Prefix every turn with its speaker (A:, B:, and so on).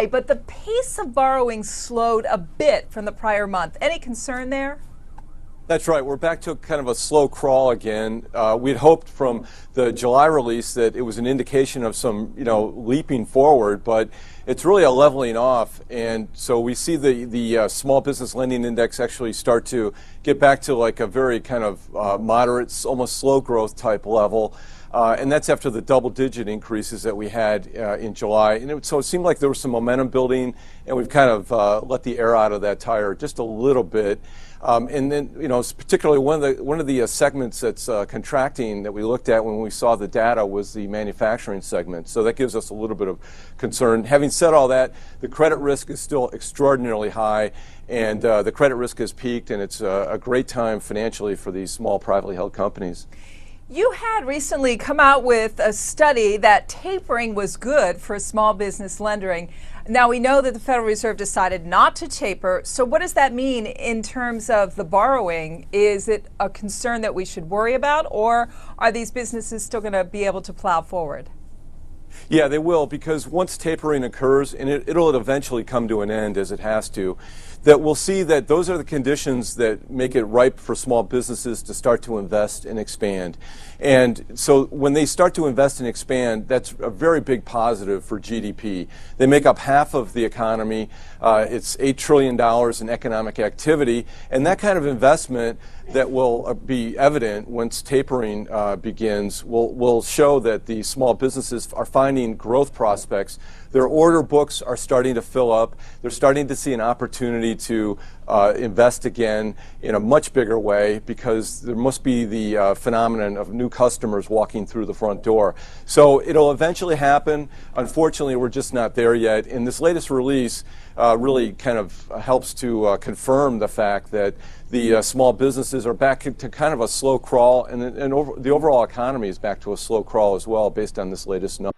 A: high, but the pace of borrowing slowed a bit from the prior month. Any concern there?
B: That's right. We're back to kind of a slow crawl again. We'd hoped from the July release that it was an indication of some, leaping forward, but it's really a leveling off. And so we see the small business lending index actually start to get back to like a very kind of moderate, almost slow growth type level. And that's after the double-digit increases that we had in July. And so it seemed like there was some momentum building, and we've kind of let the air out of that tire just a little bit. And then, particularly one of the segments that's contracting that we looked at when we saw the data was the manufacturing segment. So that gives us a little bit of concern. Having said all that, the credit risk is still extraordinarily high, and the credit risk has peaked, and it's a great time financially for these small privately held companies.
A: You had recently come out with a study that tapering was good for small business lending. Now, we know that the Federal Reserve decided not to taper. So what does that mean in terms of the borrowing? Is it a concern that we should worry about, or are these businesses still going to be able to plow forward?
B: Yeah, they will, because once tapering occurs, and it'll eventually come to an end as it has to, that we'll see that those are the conditions that make it ripe for small businesses to start to invest and expand. And so when they start to invest and expand, that's a very big positive for GDP. They make up half of the economy. It's $8 trillion in economic activity, and that kind of investment that will be evident once tapering begins will show that the small businesses are finding growth prospects. Their order books are starting to fill up. They're starting to see an opportunity to invest again in a much bigger way, because there must be the phenomenon of new customers walking through the front door. So it'll eventually happen. Unfortunately, we're just not there yet. And this latest release really kind of helps to confirm the fact that the small businesses are back to kind of a slow crawl, and the overall economy is back to a slow crawl as well, based on this latest number.